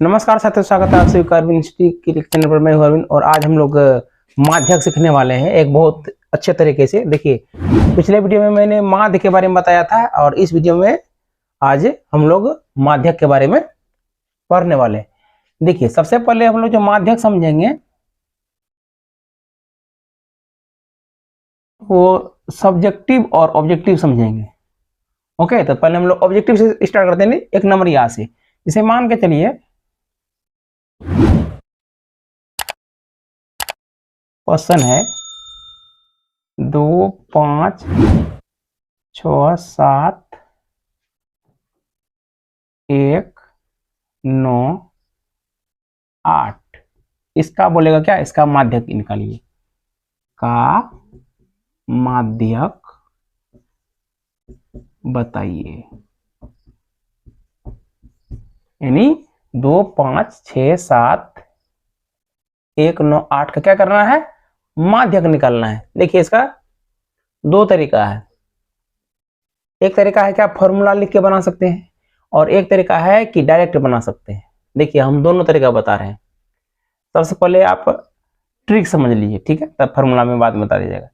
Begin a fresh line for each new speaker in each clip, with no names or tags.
नमस्कार साथियों, स्वागत है आप सभी का अरविंद इंस्टीट्यूट के चैनल पर। मैं हूं अरविंद और आज हम लोग माध्यक सीखने वाले हैं एक बहुत अच्छे तरीके से। देखिए, पिछले वीडियो में मैंने माध्य के बारे में बताया था और इस वीडियो में आज हम लोग माध्यक के बारे में पढ़ने वाले हैं। देखिए, सबसे पहले हम लोग जो माध्यक समझेंगे वो सब्जेक्टिव और ऑब्जेक्टिव समझेंगे। ओके, तो पहले हम लोग ऑब्जेक्टिव से स्टार्ट करते हैं। एक नंबर यहाँ से, इसे मान के चलिए क्वेश्चन है 2, 5, 6, 7, 1, 9, 8। इसका बोलेगा क्या? इसका माध्यक निकालिए। का माध्यक बताइए। यानी 2, 5, 6, 7, 1, 9, 8 का क्या करना है? माध्यक निकालना है। देखिए, इसका दो तरीका है। एक तरीका है कि आप फॉर्मूला लिख के बना सकते हैं और एक तरीका है कि डायरेक्ट बना सकते हैं। देखिए, हम दोनों तरीका बता रहे हैं। सबसे पहले आप ट्रिक समझ लीजिए, ठीक है, तब फॉर्मूला में बाद में बता दीजिएगा।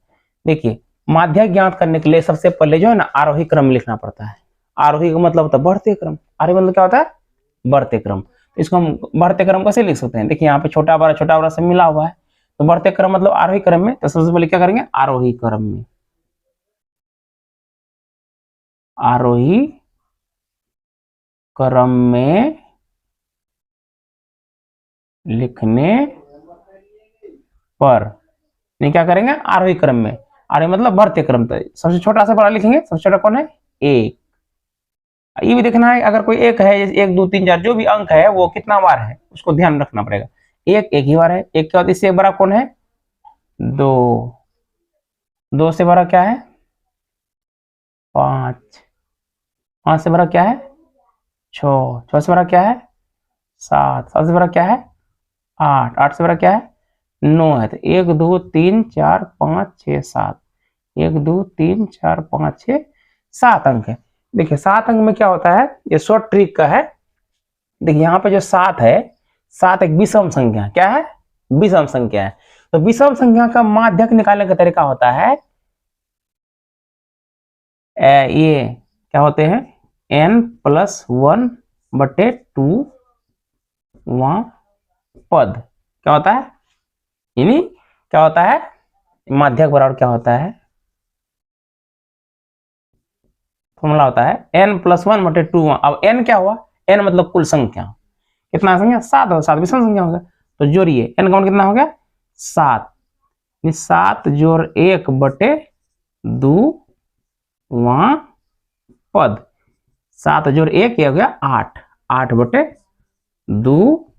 देखिए, माध्यक ज्ञात करने के लिए सबसे पहले जो है ना, आरोही क्रम लिखना पड़ता है। आरोही का मतलब होता है बढ़ते क्रम। आरोही मतलब क्या होता है? बढ़ते क्रम। तो इसको हम बढ़ते क्रम कैसे लिख सकते हैं? देखिए, यहाँ पे छोटा बड़ा सब मिला हुआ है, तो बढ़ते क्रम मतलब आरोही क्रम में। तो सबसे पहले क्या करेंगे? आरोही क्रम में, आरोही क्रम में लिखने पर नहीं क्या करेंगे? आरोही क्रम में। आरोही मतलब बढ़ते क्रम। तो सबसे छोटा से बड़ा लिखेंगे। सबसे छोटा कौन है? एक। ये भी देखना है, अगर कोई एक है, 1, 2, 3, 4 जो भी अंक है वो कितना बार है उसको ध्यान रखना पड़ेगा। एक ही बार है। एक के बाद इससे बड़ा कौन है? 2। 2 से बड़ा क्या है? 5। 5 से बड़ा क्या है? 6। 6 से बड़ा क्या है? 7। 7 से बड़ा क्या है? 8। 8 से बड़ा क्या है? 9 है। तो 1, 2, 3, 4, 5, 6, 7। 1, 2, 3, 4, 5, 6, 7 अंक है। देखिए, 7 अंक में क्या होता है? ये शॉर्ट ट्रिक का है। देखिए, यहाँ पे जो 7 है, 7 एक विषम संख्या। क्या है? विषम संख्या है। तो विषम संख्या का माध्यक निकालने का तरीका होता है, ये क्या होते हैं? n+1/2 वहां पद क्या होता है? यानी क्या होता है? माध्यक बराबर क्या होता है? फॉर्मूला होता है n+1/2। अब n क्या हुआ? n मतलब कुल संख्या। कितना संख्या? 7 हो। 7 विषम संख्या होगा, तो जोड़िए। n का मान कितना हो गया? 7। 7 जोड़ 1/2 वहां पद। 7 जोड़ 1 ये हो गया 8। 8/2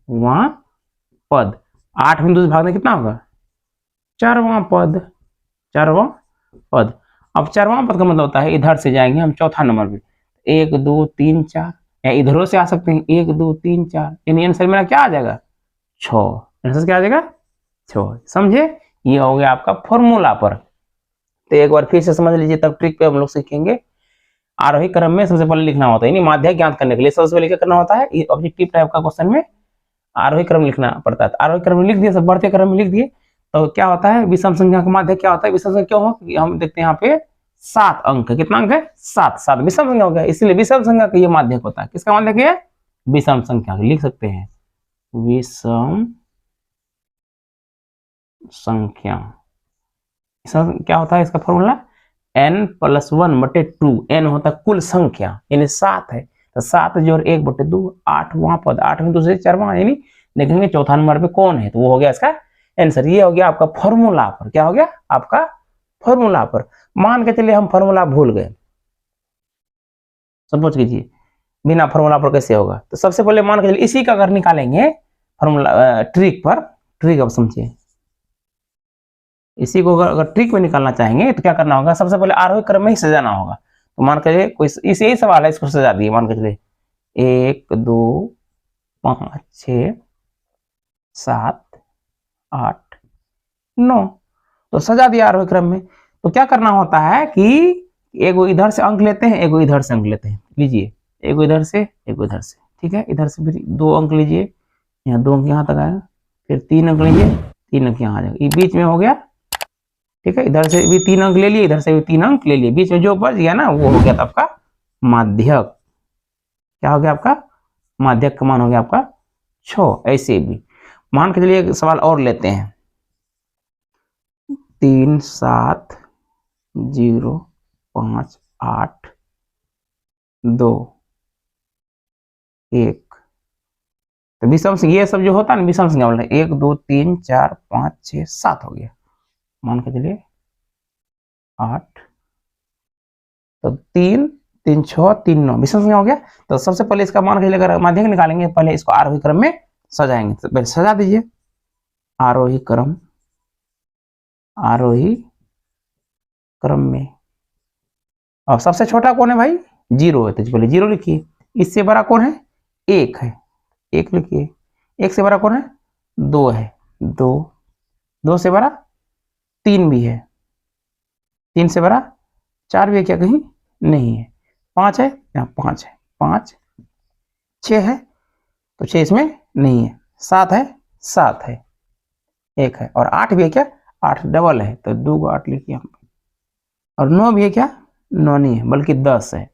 वहां पद। 8 में 2 से भागने कितना होगा? 4वां पद। 4वां पद। अब 4वां पद का मतलब होता है, इधर से जाएंगे हम चौथा नंबर पे। 1, 2, 3, 4, या इधरों से आ सकते हैं। 1, 2, 3, 4, यानी आंसर मेरा क्या आ जाएगा? 6। आंसर क्या आ जाएगा? 6। समझे? ये हो गया आपका फॉर्मूला पर। तो एक बार फिर से समझ लीजिए, तब ट्रिक पे हम लोग सीखेंगे। आरोही क्रम में सबसे पहले लिखना होता है, यानी माध्यक ज्ञात करने के लिए सबसे पहले क्या करना होता है? ऑब्जेक्टिव टाइप का क्वेश्चन में आरोही क्रम लिखना पड़ता है। आरोही क्रम में लिख दिए, सब बढ़ते क्रम में लिख दिए, तो क्या होता है? विषम संख्या का माध्यक क्या होता है? विषम संख्या क्यों हो? हम देखते हैं यहाँ पे 7 अंक है। कितना अंक है? 7। 7 विषम संख्या हो गया, इसलिए विषम संख्या का ये माध्यक होता है। किसका माध्यक है? विषम संख्या। लिख सकते हैं विषम संख्या। क्या होता है इसका फॉर्मूला? n+1/2। n होता है कुल संख्या, यानी 7 है, तो 7 जोड़ 1/2 8वां पद। 8 में 2 से 4वां, यानी देखेंगे चौथा नंबर पे कौन है, तो वो हो गया इसका आंसर। ये हो गया आपका फॉर्मूला पर। क्या हो गया आपका? फॉर्मूला पर। मान के चलिए हम फॉर्मूला भूल गए, सपोज कीजिए बिना फॉर्मूला पर कैसे होगा? तो सबसे पहले मान के चलिए इसी का अगर निकालेंगे फॉर्मूला ट्रिक पर। ट्रिक अब समझिए, इसी को अगर ट्रिक में निकालना चाहेंगे तो क्या करना होगा? सबसे पहले आरोही क्रम में ही सजाना होगा। तो मान के चलिए कोई इसे यही सवाल है, इसको सजा दिए। मान के चलिए 1, 2, 5, 6, 7, 8, 9, तो सजा दिया आरोही क्रम में। तो क्या करना होता है कि एगो इधर से अंक लेते हैं, एगो इधर से अंक लेते हैं। लीजिए, एगो इधर से, एगो इधर से। ठीक है, इधर से फिर 2 अंक लीजिए, यहाँ 2 अंक यहाँ तक आएगा, फिर 3 अंक लीजिए, 3 अंक यहाँ आ जाएगा, ये बीच में हो गया। ठीक है, इधर से भी 3 अंक ले लिए, इधर से भी 3 अंक ले लिए, बीच में जो बच गया ना वो हो गया था आपका माध्यक। क्या हो गया आपका माध्यक का मान हो गया आपका 6। ऐसे भी मान के चलिए एक सवाल और लेते हैं, 3 7 0 5 8 2 1। तो विषम संख्या ये सब जो होता है ना विषम संख्या बोल रहे 1 2 3 4 5 6 7 हो गया, मान के चलिए 8, तो 3 3 6 3 9 विषम संख्या हो गया। तो सबसे पहले इसका मान के चलिए अगर माध्यक निकालेंगे, पहले इसको आरोही क्रम में सजाएंगे। तो पहले सजा दीजिए, आरोही क्रम में। और सबसे छोटा कौन है भाई 0 है, तो पहले 0 लिखिए। इससे बड़ा कौन है 1 है, 1 लिखिए। 1 से बड़ा कौन है 2 है, 2। 2 से बड़ा 3 भी है, 3 से बड़ा 4 भी है क्या कहीं नहीं है। 5 है यहाँ 5 है, 5। 6 है तो 6 इसमें नहीं है। 7 है 7 है, 1 है। और 8 भी है क्या 8 डबल है, तो 2 को 8 लिखिए हम। और 9 भी है क्या 9 नहीं है बल्कि 10 है।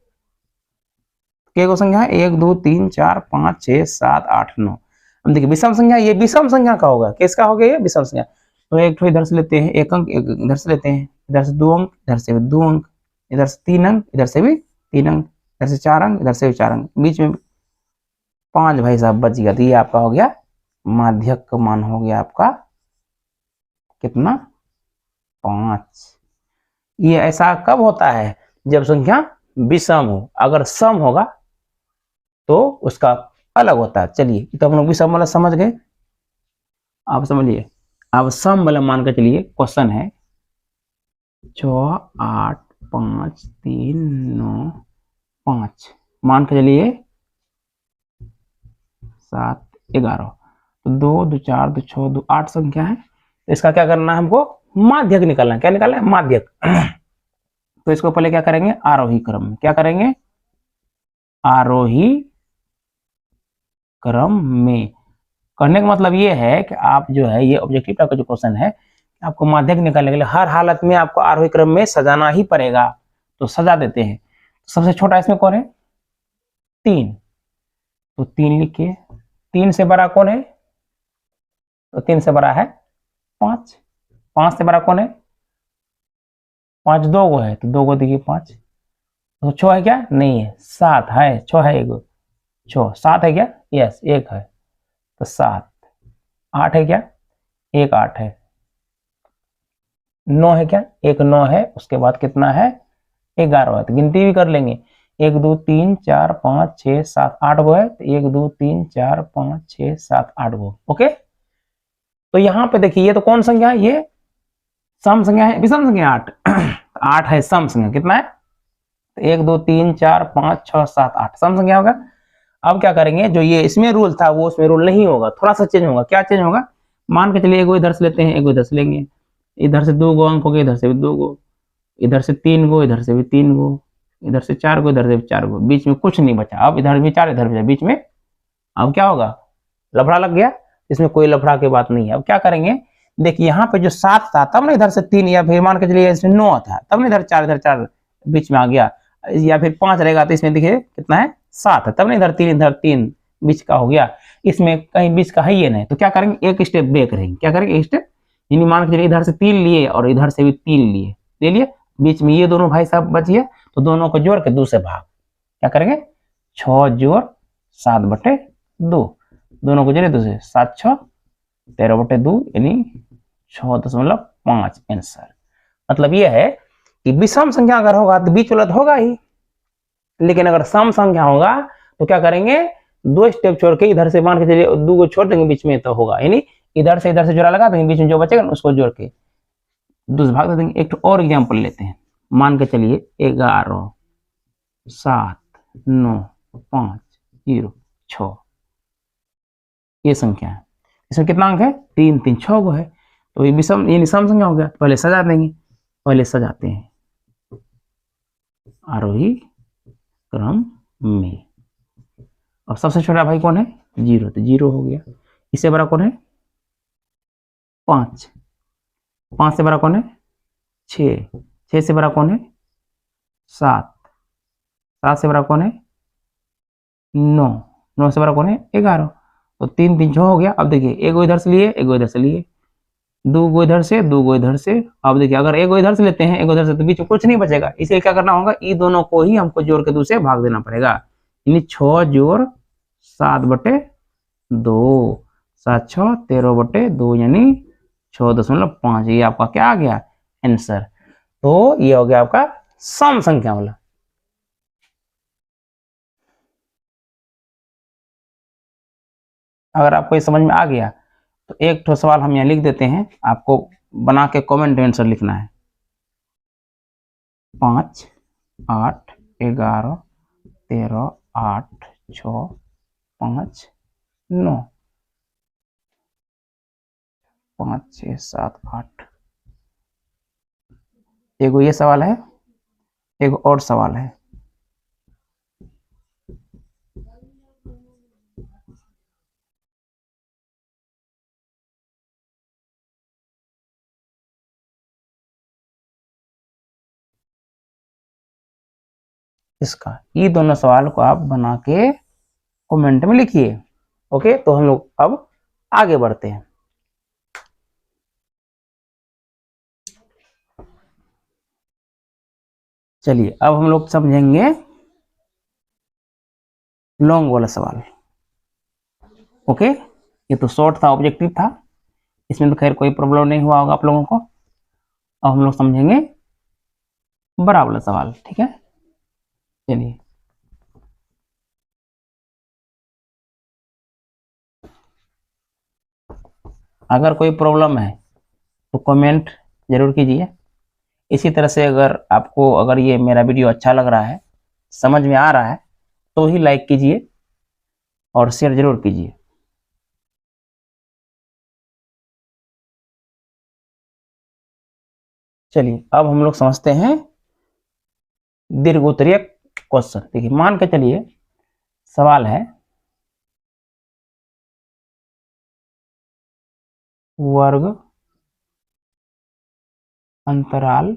क्या संख्या है 1 2 3 4 5 6 7 8 9। अब देखिए विषम संख्या, ये विषम संख्या का होगा, किसका हो गया ये विषम संख्या। तो एक इधर से लेते हैं 1 अंक, एक इधर से लेते हैं, इधर से 2 अंक, इधर से भी 2 अंक, इधर से 3 अंक, इधर से भी 3 अंक, इधर से 4 अंक, इधर से भी 4 अंक, बीच में 5 भाई साहब बच गया। तो ये आपका हो गया माध्यक का मान हो गया आपका कितना 5। ये ऐसा कब होता है जब संख्या विषम हो, अगर सम होगा तो उसका अलग होता है। चलिए तो हम लोग विषम वाला समझ गए, आप समझिए। अब सम वाला मान के चलिए क्वेश्चन है 6 8 5 3 9 5, मान के चलिए 7 11, तो 2 2 4 2 6 2 8 संख्या है। तो इसका क्या करना है हमको माध्यक निकालना है। क्या निकालना है माध्यक। तो इसको पहले क्या करेंगे आरोही क्रम में, क्या करेंगे आरोही क्रम में। कहने का मतलब ये है कि आप जो है ये ऑब्जेक्टिव टाइप का जो क्वेश्चन है, आपको माध्यक निकालने के लिए हर हालत में आपको आरोही क्रम में सजाना ही पड़ेगा। तो सजा देते हैं। सबसे छोटा इसमें कौन है 3, तो 3 लिखिए। 3 से बड़ा कौन है, तो 3 से बड़ा है 5। 5 से बड़ा कौन है 5 2 गो है, तो 2 गो देखिए 5। तो 6 है क्या नहीं है, 7 है, 6 है 1 6। 7 है क्या यस 1 है, तो 7। 8 है क्या 1 8 है। 9 है क्या 1 9 है, उसके बाद कितना है 11 है। तो गिनती भी कर लेंगे 1 2 3 4 5 6 7 8 गो है, तो 1 2 3 4 5 6 7 8 गो। ओके, तो यहाँ पे देखिए ये तो कौन संख्या है, ये सम संख्या है, विषम संख्या 8। 8 है सम संख्या, कितना है 1 2 3 4 5 6 7 8 सम संख्या होगा। अब क्या करेंगे, जो ये इसमें रूल था वो उसमें रूल नहीं होगा, थोड़ा सा चेंज होगा। क्या चेंज होगा, मान के चलिए एगो इधर से लेते हैं, एगो इधर से लेंगे। इधर से 2 गो अंक हो गए, इधर से भी 2 गो, इधर से 3 गो, इधर से भी 3 गो, इधर से 4 गो, इधर से भी 4 गो, बीच में कुछ नहीं बचा। अब इधर भी 4 इधर भी 4, बीच में अब क्या होगा लफड़ा लग गया, इसमें कोई लफड़ा की बात नहीं है। अब क्या करेंगे, देखिए यहाँ पे जो 7 था तब ना इधर से 3, या फिर मान के चलिए इसमें 9 था तब ना इधर 4 इधर 4 बीच में आ गया, या फिर 5 रहेगा तो इसमें देखिए कितना है 7 है, तब ना इधर 3 इधर 3 बीच का हो गया, इसमें कहीं बीच का है ये नहीं। तो क्या करेंगे एक स्टेप बैक रहेंगे, क्या करेंगे एक स्टेप, यानी मान के चलिए इधर से 3 लिए और इधर से भी 3 लिए, ले लिए, बीच में ये दोनों भाई साहब बचिए, तो दोनों को जोड़ के 2 से भाग, क्या करेंगे 6 जोड़ 7/2, दोनों को जोड़े 2 से 7 6 13/2 यानी 6.5 आंसर। मतलब ये है कि विषम संख्या अगर होगा तो बीच वाला तो होगा ही, लेकिन अगर सम संख्या होगा तो क्या करेंगे 2 स्टेप छोड़ के इधर से मान के चलिए 2 को छोड़ देंगे बीच में, तो होगा यानी इधर से इधर से जोड़ा लगा देंगे, बीच में जो बचेगा उसको जोड़ के 2 से भाग दे देंगे। एक और एग्जाम्पल लेते हैं, मान के चलिए 11 7 9 5 0 6 ये संख्या है, इसमें कितना अंक है 3 3 6 गो है, तो ये विषम यानी सम संख्या हो गया। पहले सजा देंगे, पहले सजाते हैं आरोही क्रम में। अब सबसे छोटा भाई कौन है? 0, तो 0 हो गया। इससे बड़ा कौन है? 5, 5 से बड़ा कौन है? 6, 6 से बड़ा कौन है? 7, 7 से बड़ा कौन है? 9, 9 से बड़ा कौन है? 11। तो 3 3 6 हो गया। अब देखिए एक इधर से लिए, एक इधर से लिए, 2 गो इधर से, 2 गो इधर से। अब देखिए अगर एक इधर से लेते हैं, एक उधर से, तो बीच में कुछ नहीं बचेगा। इसलिए क्या करना होगा? ये दोनों को ही हमको जोड़ के 2 से भाग देना पड़ेगा। यानी 6 जोड़ 7/2, 7 6 13/2, यानी 6.5। ये आपका क्या आ गया? आंसर। तो ये हो गया आपका सम संख्या वाला। अगर आपको ये समझ में आ गया तो एक ठो सवाल हम यहाँ लिख देते हैं, आपको बना के कमेंट आंसर लिखना है। 5 8 11 13 8 6 5 9, 5 6 7 8। एगो ये सवाल है, एक और सवाल है। इसका ये दोनों सवाल को आप बना के कमेंट में लिखिए। ओके, तो हम लोग अब आगे बढ़ते हैं। चलिए अब हम लोग समझेंगे लॉन्ग वाला सवाल। ओके, ये तो शॉर्ट था, ऑब्जेक्टिव था, इसमें तो खैर कोई प्रॉब्लम नहीं हुआ होगा आप लोगों को। अब हम लोग समझेंगे बड़ा वाला सवाल। ठीक है, चलिए। अगर कोई प्रॉब्लम है तो कमेंट जरूर कीजिए। इसी तरह से अगर ये मेरा वीडियो अच्छा लग रहा है, समझ में आ रहा है, तो ही लाइक कीजिए और शेयर जरूर कीजिए। चलिए अब हम लोग समझते हैं दीर्घोत्तरीय क्वेश्चन। देखिए मान के चलिए सवाल है वर्ग अंतराल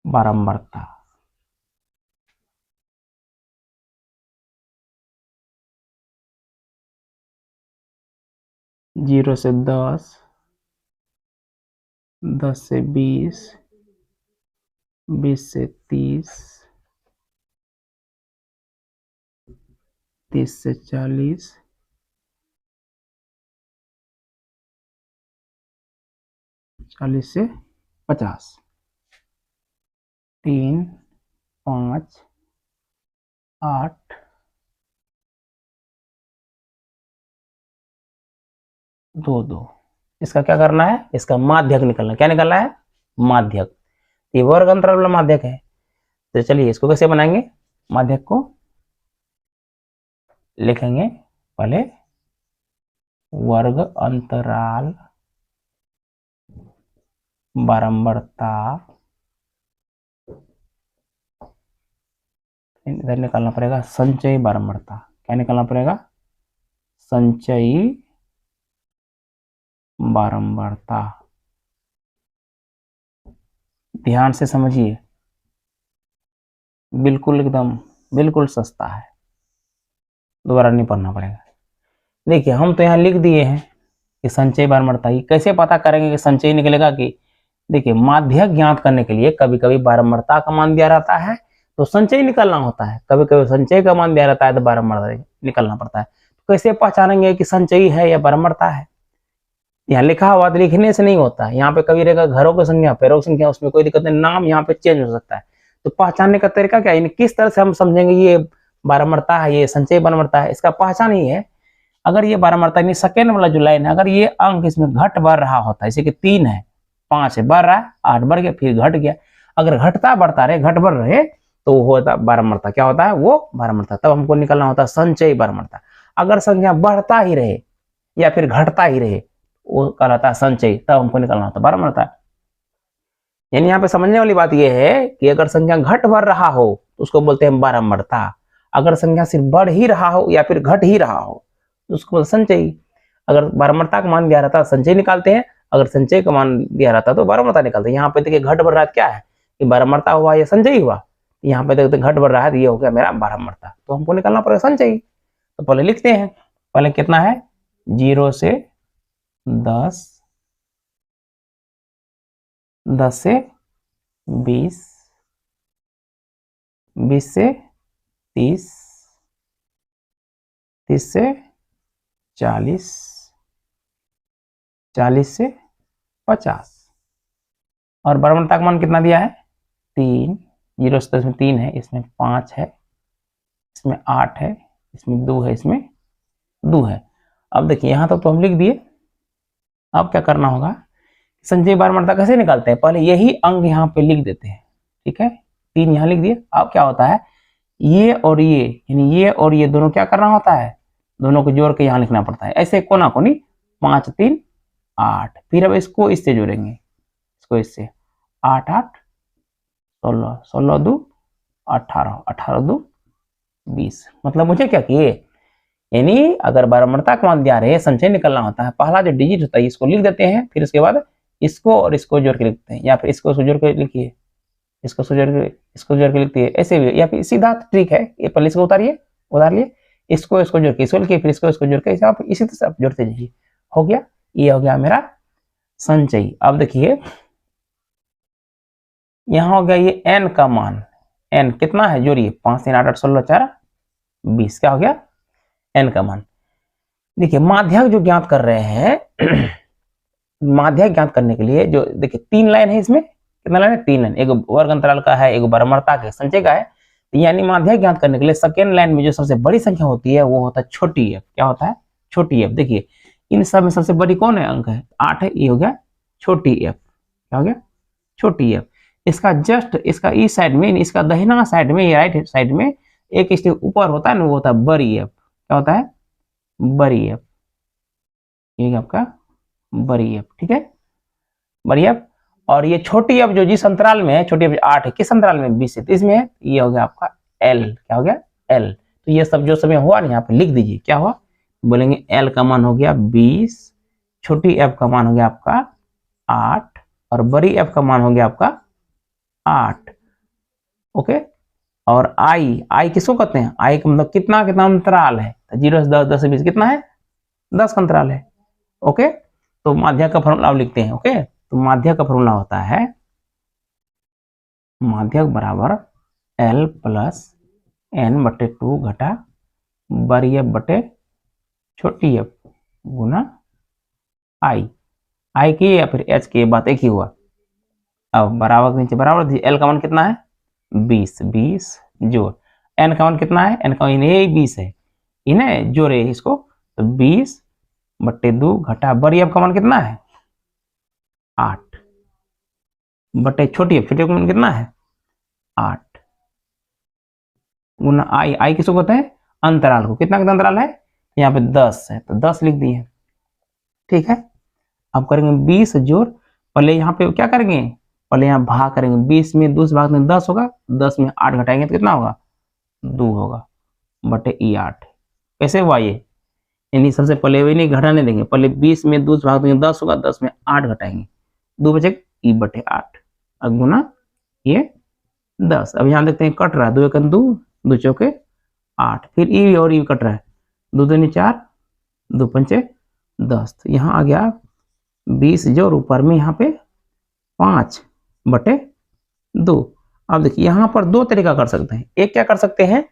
बारंबारता। जीरो से 10, 10 से 20, 20 से 30, 30 से 40, 40 से 50। 3 5 8 2 2। इसका क्या करना है? इसका माध्यक निकलना। क्या निकलना है? माध्यक। ये वर्ग अंतराल वाला माध्यक है। तो चलिए इसको कैसे बनाएंगे? माध्यक को लिखेंगे पहले वर्ग अंतराल बारंबारता, इधर निकालना पड़ेगा संचयी बारंबारता। क्या निकालना पड़ेगा? संचयी बारंबारता। ध्यान से समझिए, बिल्कुल एकदम बिल्कुल सस्ता है, दोबारा नहीं पढ़ना पड़ेगा। देखिए हम तो यहाँ लिख दिए हैं कि संचयी बारंबारता। ये कैसे पता करेंगे कि संचयी निकलेगा? कि देखिए माध्यक ज्ञात करने के लिए कभी कभी बारंबारता का मान दिया रहता है तो संचयी निकलना होता है, कभी कभी संचयी का मान दिया रहता है तो बारंबारता निकलना पड़ता है। तो कैसे पहचानेंगे कि संचयी है या बारंबारता है? यहाँ लिखा हुआ तो लिखने से नहीं होता है। यहाँ पे कभी रहेगा घरों की संख्या, पैरों की संख्या, उसमें कोई दिक्कत नहीं, नाम यहाँ पे चेंज हो सकता है। तो पहचानने का तरीका क्या है? किस तरह से हम समझेंगे ये बारंबारता है, ये संचयी बारंबारता है? इसका पहचान ही है, अगर ये बारंबारता यानी सेकेंड वाला जो लाइन है, अगर ये अंक इसमें घट बढ़ रहा होता है, जैसे कि 3 है, 5 है, बढ़ रहा है, 8 बढ़ गया, फिर घट गया, अगर घटता बढ़ता रहे, घट बढ़ रहे, तो वो होता बारंबारता। क्या होता है? वो बारंबारता। तब हमको निकलना होता है संचयी बारंबारता। अगर संख्या बढ़ता ही रहे या फिर घटता ही रहे, वो कहलाता है संचयी, तब हमको निकलना होता है बारंबारता। यानी यहाँ पे समझने वाली बात यह है कि अगर संख्या घट बढ़ रहा हो तो उसको बोलते हैं बारंबारता। अगर संख्या सिर्फ बढ़ ही रहा हो या फिर घट ही रहा हो तो उसको बोलते संचयी। अगर बारंबारता का मान दिया रहता है संचय निकालते हैं, अगर संचय का मान दिया रहता तो बारंबारता निकालते हैं। यहाँ पे देखिए घट बढ़ रहा है, क्या है कि बारंबारता हुआ या संचयी हुआ। यहाँ पे देखते घट बढ़ रहा है तो ये हो गया मेरा बारंबारता, तो हमको निकालना पड़ेगा संचयी। तो पहले लिखते हैं, पहले कितना है 0 से 10, 10 से 20, 20 से 30, 30 से 40, 40 से 50। और बारंबारता का मान कितना दिया है 3, 0 से 10 में 3 है, इसमें 5 है, इसमें 8 है, इसमें 2 है, इसमें 2 है। अब देखिए यहाँ तक तो हम लिख दिए। अब क्या करना होगा, संचयी बारंबारता कैसे निकालते हैं, पहले यही अंक यहाँ पे लिख देते हैं, ठीक है 3 यहाँ लिख दिए। अब क्या होता है ये और ये, यानी ये और ये दोनों क्या करना होता है, दोनों को जोड़ के यहाँ लिखना पड़ता है, ऐसे कोना कोनी 5 3 8। फिर अब इसको इससे जोड़ेंगे, इसको इससे 8 8 16, 16 2 18, 18 2 20। मतलब मुझे क्या किए, यानी अगर बारंबारता का मान दिया रहे संचय निकलना होता है, पहला जो डिजिट होता है इसको लिख देते हैं, फिर उसके बाद इसको और इसको जोड़ के लिखते हैं, या फिर इसको जोड़ के लिखिए, इसको जोड़ के लिखती है, ऐसे भी, या फिर सीधा ट्रिक है, ये पहले इसको उतारिए, उतार लिए, इसको जोड़ के इसको लिखिए, फिर इसको जोड़ के इसी तरह से आप जोड़ते जाइए। हो गया, ये हो गया मेरा संचयी। अब देखिए यहाँ हो गया ये n का मान, n कितना है जोड़िए 5 3 8 8 16 4 20, क्या हो गया n का मान। देखिए माध्यक जो ज्ञात कर रहे हैं माध्यक ज्ञात करने के लिए जो देखिए 3 लाइन है, इसमें कितना लाइन है 3 लाइन, एक वर्ग अंतराल का है, एक बारंबारता का संचय का है। यानी माध्यक ज्ञात करने के लिए सेकेंड लाइन में जो सबसे बड़ी संख्या होती है वो होता है छोटी f। क्या होता है छोटी f। देखिए इन सब में सबसे बड़ी कौन है, अंक है 8 है, ये हो गया छोटी f। क्या हो गया छोटी f। इसका जस्ट इसका इस साइड में, इसका दाहिना साइड में, ये राइट साइड में एक स्टेप ऊपर होता है ना, वो होता है बड़ी f। क्या होता है बड़ी f, ये आपका बड़ी f, ठीक है बड़ी f। और ये छोटी f जो जिस अंतराल में है, छोटी f 8 है, किस अंतराल में 20 से 30 में है, ये हो गया आपका l। क्या हो गया l। तो ये सब जो समय हुआ ना यहाँ पे लिख दीजिए, क्या हुआ बोलेंगे l का मान हो गया 20, छोटी f का मान हो गया आपका 8 और बड़ी f का मान हो गया आपका 8। ओके, और i किसको कहते हैं, i का मतलब कितना अंतराल है, 0 से 10, 10 से 20 कितना है 10 का अंतराल है। ओके, तो माध्यक का फॉर्मूला लिखते हैं। ओके, तो माध्यक का फॉर्मूला होता है माध्यक बराबर l प्लस n बटे 2 घटा बड़ी f बटे छोटी f गुना i की या फिर h की बात एक ही हुआ। अब बराबर नीचे बराबर दीजिए, l का मान कितना है 20, 20 जोड़ n का मान कितना है, n का मान ये 20 है, इन्हें जोड़े इसको, तो 20 बटे 2 घटा बड़ी f का मान कितना है 8 बटे छोटी f का मान कितना है 8 गुना i किसको कहते हैं अंतराल को, कितना अंतराल है यहाँ पे 10 है, तो 10 लिख दिए, ठीक है। अब करेंगे 20 जोड़, पहले यहाँ पे क्या करेंगे, पहले यहाँ भाग करेंगे, 20 में 2 भाग में 10 होगा, 10 में 8 घटाएंगे तो कितना होगा 2 होगा बटे ई 8। कैसे हुआ ये, यानी सबसे पहले वही नहीं घटाने देंगे, पहले 20 में 2 भाग में 10 होगा, 10 में 8 घटाएंगे 2 बचे ई बटे 8 गुना ये 10। अब यहाँ देखते हैं कट रहा है, 2 1 2, 2 चौके 8, फिर ई और ई कट रहा है, 2 2 4, 2 5 10, तो यहाँ आ गया 20 जोड़ ऊपर में यहाँ पे 5 बटे 2। अब देखिए यहाँ पर 2 तरीका कर सकते हैं, एक क्या कर सकते हैं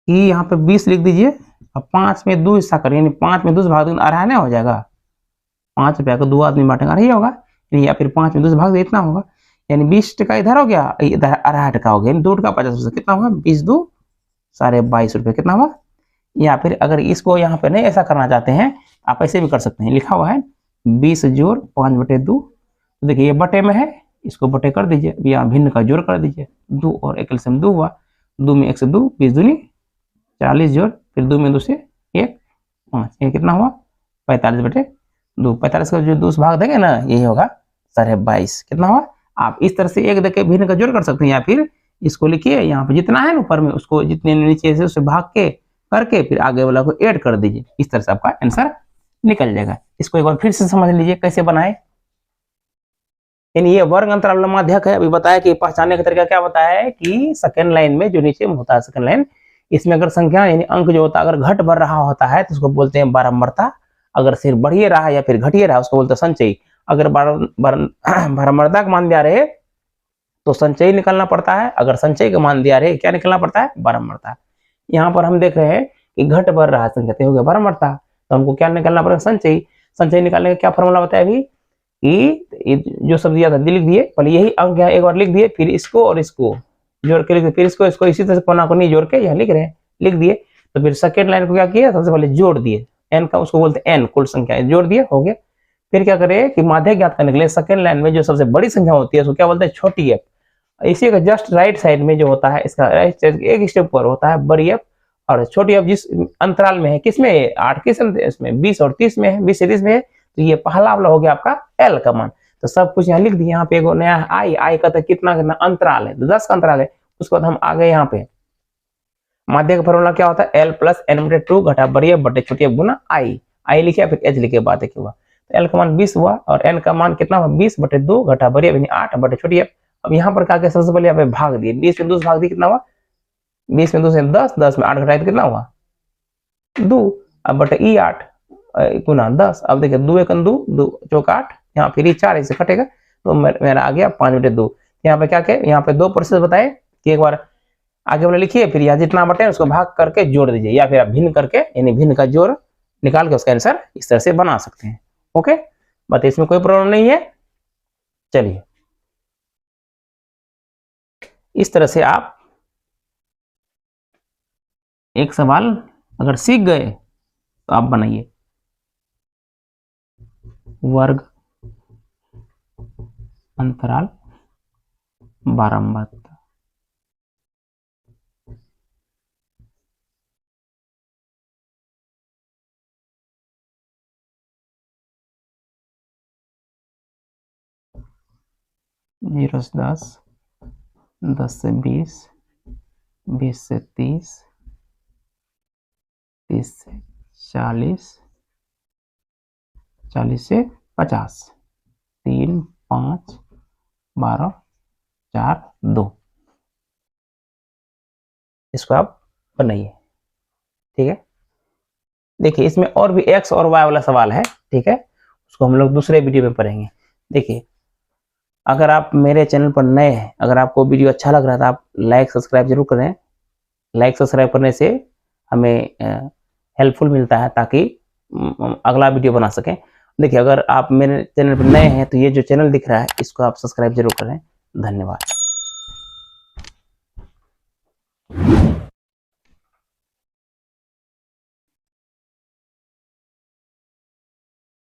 कि यहाँ पे 20 लिख दीजिए, अब 5 में 2 हिस्सा करिए, यानी 5 में 2 भाग देंगे अढ़ाई ना हो जाएगा, 5 रुपया को 2 आदमी बांटेंगे अढ़ाई होगा, या फिर 5 में 2 भाग दे इतना होगा, यानी 20 टका इधर हो गया, इधर अढ़ाई टका हो गया, 2 टका 50 कितना होगा 20 2 22 रुपये कितना हुआ। या फिर अगर इसको यहाँ पे नहीं ऐसा करना चाहते हैं, आप ऐसे भी कर सकते हैं, लिखा हुआ है 20 जोड़ 5 बटे 2, तो देखिए ये बटे में है, इसको बटे कर दीजिए, यहाँ भिन्न का जोड़ कर दीजिए, 2 और 1 से 2 हुआ, 2 में 1 से 2 20 दूनी 40 जोड़, फिर 2 में 2 से 1 5, ये कितना हुआ 45 बटे 2, 45 का जो 2 भाग देंगे ना यही होगा 22.5 कितना हुआ। आप इस तरह से एक देख के भिन्न का जोड़ कर सकते हैं, या फिर इसको लिखिए, यहाँ पे जितना है ना ऊपर में उसको जितने नीचे से उसे भाग के करके फिर आगे वाला को ऐड कर दीजिए। इस तरह से आपका आंसर निकल जाएगा। इसको एक बार फिर से समझ लीजिए कैसे बनाए। यानी ये वर्ग अंतराल वाला माध्यक है। अभी बताया कि पहचानने का तरीका क्या बताया है कि सेकंड लाइन में जो नीचे में होता है सेकंड लाइन, इसमें अगर संख्या यानी अंक जो होता है अगर घट बढ़ रहा होता है तो उसको बोलते हैं बारंबारता। अगर सिर्फ बढ़िए रहा या फिर घटिए रहा उसको बोलते हैं संचयी। अगर बारंबारता का मान दिया रहे तो संचयी निकालना पड़ता है, अगर संचयी का मान दिया रहे क्या निकालना पड़ता है, बारंबारता। यहाँ पर हम देख रहे हैं कि घट बढ़ रहा है संख्या हो गया बारंबारता, तो हमको क्या निकालना पड़ेगा, संचयी। संचयी निकालने का क्या फॉर्मूला बताया अभी कि जो सब दिया था लिख दिए, पहले यही अंक यहाँ एक बार लिख दिए, फिर इसको और इसको जोड़ के लिख दिए, फिर इसको इसी तरह से कोना को नहीं जोड़ के यहाँ लिख रहे हैं, लिख दिए। तो फिर सेकेंड लाइन को क्या किया, सबसे पहले जोड़ दिए, एन का उसको बोलते हैं एन कुल संख्या, जोड़ दिए हो गया। फिर क्या करें कि माध्यक ज्ञात करने के लिए सेकेंड लाइन में जो सबसे बड़ी संख्या होती है उसको क्या बोलते हैं, छोटी एफ। इसी का जस्ट राइट साइड में जो होता है इसका एक स्टेप पर होता है बड़ी एफ, और छोटी एफ जिस अंतराल में है, किसमें 8 किस इसमें 20 और 30 में है, 20 से 30 में है, तो ये पहला वाला हो गया आपका एल का मान। तो सब कुछ यहाँ लिख दिए। यहाँ पे एक नया आई का तो कितना अंतराल है, 10 का अंतराल है। उसके बाद हम आ गए यहाँ पे माध्यक का फॉर्मूला क्या होता है, एल प्लस एन बटे 2 घटा बड़ी एफ बटे छोटी एफ गुना आई लिखे फिर एच लिखे, बात क्या हुआ, तो एल का मान 20 हुआ और एन का मान कितना हुआ, 20 बटे 2 घटा बड़ी एफ यानी 8 बटे छोटी एफ। अब यहाँ पर क्या सबसे पहले यहाँ पे भाग दिए, 20 में 2 भाग दिए कितना हुआ, 20 में 2 से 10, 10 में 8 घटाए तो कितना हुआ 2, अब बटे ई 8 गुना 10। अब देखिए 2 एक 2 चौक 8, यहाँ फिर 4 इससे कटेगा तो मेरा आ गया 5 बटे 2। यहाँ पे क्या क्या, यहाँ पे 2 प्रोसेस बताए कि एक बार आगे वाले लिखिए, फिर यहाँ जितना बटे उसको भाग करके जोड़ दीजिए, या फिर आप भिन्न करके यानी भिन्न का जोड़ निकाल के उसका आंसर इस तरह से बना सकते हैं। ओके, बट इसमें कोई प्रॉब्लम नहीं है। चलिए इस तरह से आप एक सवाल अगर सीख गए तो आप बनाइए। वर्ग अंतराल बारंबारता, जीरो से 10, 10 से 20, 20 से 30, 30 से 40, 40 से 50, 3, 5, 12, 4, 2। इसको आप बनाइए, ठीक है। देखिए इसमें और भी एक्स और वाई वाला सवाल है, ठीक है, उसको हम लोग दूसरे वीडियो में पढ़ेंगे। देखिए अगर आप मेरे चैनल पर नए हैं, अगर आपको वीडियो अच्छा लग रहा है तो आप लाइक सब्सक्राइब जरूर करें। लाइक सब्सक्राइब करने से हमें हेल्पफुल मिलता है ताकि अगला वीडियो बना सकें। देखिए अगर आप मेरे चैनल पर नए हैं तो ये जो चैनल दिख रहा है इसको आप सब्सक्राइब जरूर करें। धन्यवाद।